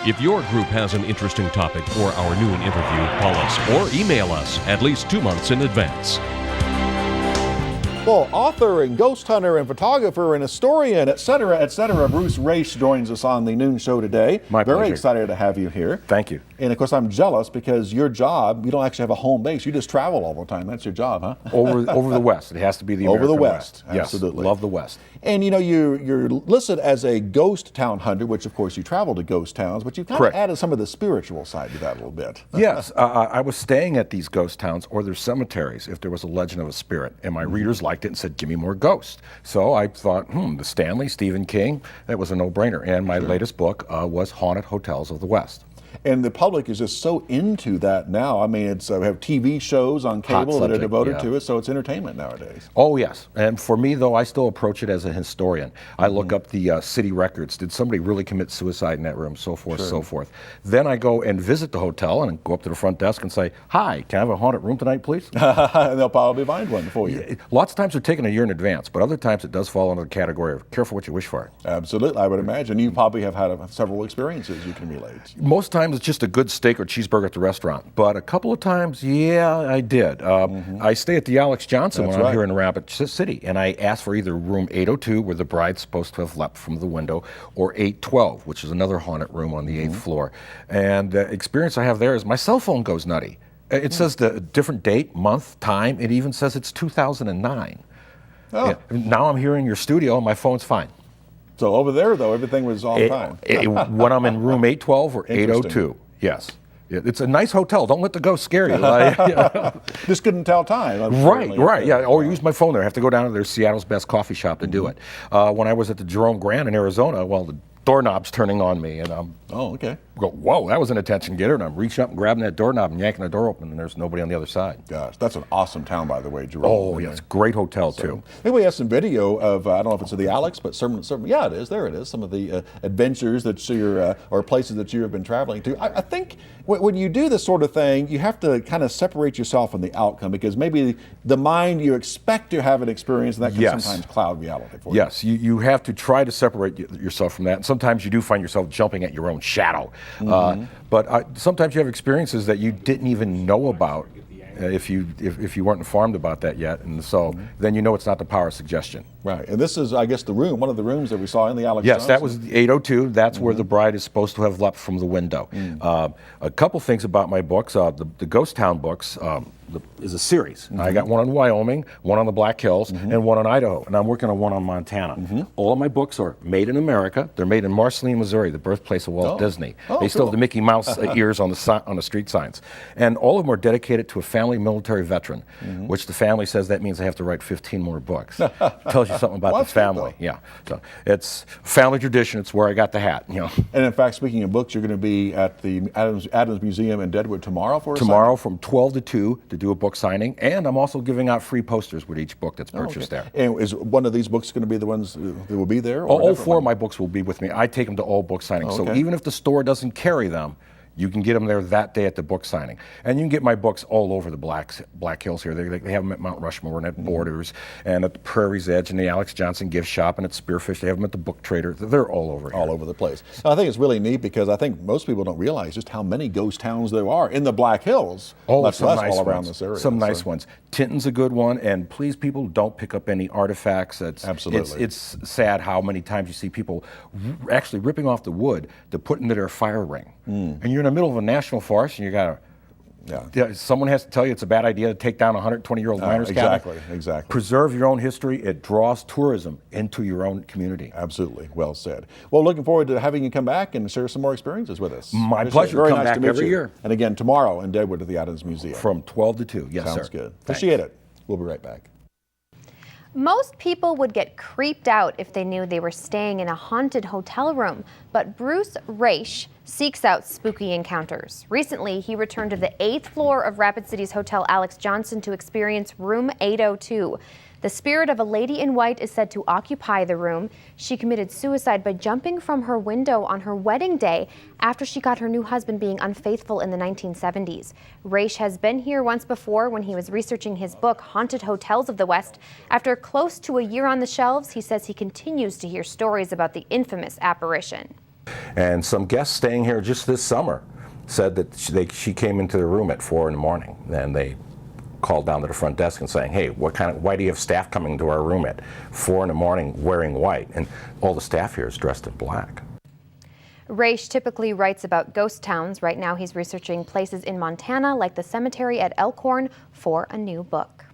If your group has an interesting topic for our noon interview, call us or email us at least 2 months in advance. Well, author and ghost hunter and photographer and historian, etc., Bruce Raish joins us on the noon show today. My pleasure. Very excited to have you here. Thank you. And of course, I'm jealous because your job, you don't actually have a home base. You just travel all the time. That's your job, huh? Over the West. It has to be the American Over the West. Yes, Absolutely. love the West. And you know, you're listed as a ghost town hunter, which of course you travel to ghost towns, but you've kind of added some of the spiritual side to that a little bit. Yes, I was staying at these ghost towns or their cemeteries if there was a legend of a spirit, and my readers liked it and said, give me more ghosts. So I thought, the Stanley, Stephen King, that was a no-brainer. And my latest book was Haunted Hotels of the West. And the public is just so into that now. I mean, we have TV shows on cable that are devoted to it, so it's entertainment nowadays. Oh, yes. And for me, though, I still approach it as a historian. I look up the city records. Did somebody really commit suicide in that room? So forth, so forth. Then I go and visit the hotel and go up to the front desk and say, hi, can I have a haunted room tonight, please? And they'll probably find one for you. Lots of times they're taken a year in advance, but other times it does fall under the category of careful what you wish for. Absolutely, I would imagine. You probably have had several experiences you can relate. Most times it's just a good steak or cheeseburger at the restaurant, but a couple of times, yeah, I did. I stay at the Alex Johnson when I'm here in Rapid City, and I asked for either room 802, where the bride's supposed to have leapt from the window, or 812, which is another haunted room on the 8th floor. And the experience I have there is my cell phone goes nutty. It says the different date, month, time. It even says it's 2009. Oh. Yeah. Now I'm here in your studio, and my phone's fine. So over there, though, everything was on time. When I'm in room 812 or 802. Yes. It's a nice hotel. Don't let the ghost scare you. Just couldn't tell time. Right. Yeah. Or use my phone there. I have to go down to their Seattle's Best coffee shop to do it. When I was at the Jerome Grand in Arizona, well, the doorknob's turning on me, and I'm go, whoa, that was an attention getter, and I'm reaching up and grabbing that doorknob and yanking the door open, and there's nobody on the other side. Gosh, that's an awesome town, by the way, Jerome. Oh, yes, great hotel, too. Maybe we have some video of, I don't know if it's of the Alex, but yeah, it is, there it is, some of the adventures that you're, or places that you have been traveling to. I think when you do this sort of thing, you have to kind of separate yourself from the outcome, because maybe the mind, you expect to have an experience, and that can sometimes cloud reality for you. Yes, you have to try to separate yourself from that, and sometimes you do find yourself jumping at your own shadow. But sometimes you have experiences that you didn't even know about if you weren't informed about that yet, and so then you know it's not the power of suggestion. Right, and this is, I guess, one of the rooms that we saw in the Alex Yes, Johnson. that was the 802. That's where the bride is supposed to have leapt from the window. A couple things about my books. The Ghost Town books is a series. I got one on Wyoming, one on the Black Hills, and one on Idaho, and I'm working on one on Montana. All of my books are made in America. They're made in Marceline, Missouri, the birthplace of Walt Disney. They still have the Mickey Mouse ears on the street signs. And all of them are dedicated to a family military veteran, which the family says that means I have to write 15 more books. Tells you something about the family. Yeah, so it's family tradition. It's where I got the hat. And in fact, speaking of books, you're going to be at the Adams Museum in Deadwood tomorrow for from 12 to 2 to do a book signing, and I'm also giving out free posters with each book that's purchased there. And is one of these books going to be the ones that will be there? All four of my books will be with me. I take them to all book signings. So even if the store doesn't carry them, you can get them there that day at the book signing. And you can get my books all over the Black Hills here. They have them at Mount Rushmore and at Borders and at the Prairie's Edge and the Alex Johnson gift shop and at Spearfish. They have them at the Book Trader. They're all over here. All over the place. I think it's really neat because I think most people don't realize just how many ghost towns there are in the Black Hills. Much less all around this area. Some nice ones. Tinton's a good one, and please, people, don't pick up any artifacts. Absolutely. It's sad how many times you see people actually ripping off the wood to put into their fire ring. And you're in the middle of a national forest, and you got someone has to tell you it's a bad idea to take down a 120-year-old miner's cabin. Exactly. Preserve your own history. It draws tourism into your own community. Absolutely. Well said. Well, looking forward to having you come back and share some more experiences with us. My pleasure. Very come nice back to meet every you. year. And again, tomorrow in Deadwood at the Adams Museum. From 12 to 2. Yes, Sounds sir. good. Thanks. Appreciate it. We'll be right back. Most people would get creeped out if they knew they were staying in a haunted hotel room, but Bruce Raish seeks out spooky encounters. Recently, he returned to the 8th floor of Rapid City's Hotel Alex Johnson to experience room 802. The spirit of a lady in white is said to occupy the room. She committed suicide by jumping from her window on her wedding day after she caught her new husband being unfaithful in the 1970s. Raish has been here once before when he was researching his book, Haunted Hotels of the West. After close to a year on the shelves, he says he continues to hear stories about the infamous apparition. And some guests staying here just this summer said that she came into the room at 4 in the morning, and they called down to the front desk and saying, hey, why do you have staff coming to our room at 4 in the morning wearing white? And all the staff here is dressed in black. Raish typically writes about ghost towns. Right now he's researching places in Montana like the cemetery at Elkhorn for a new book.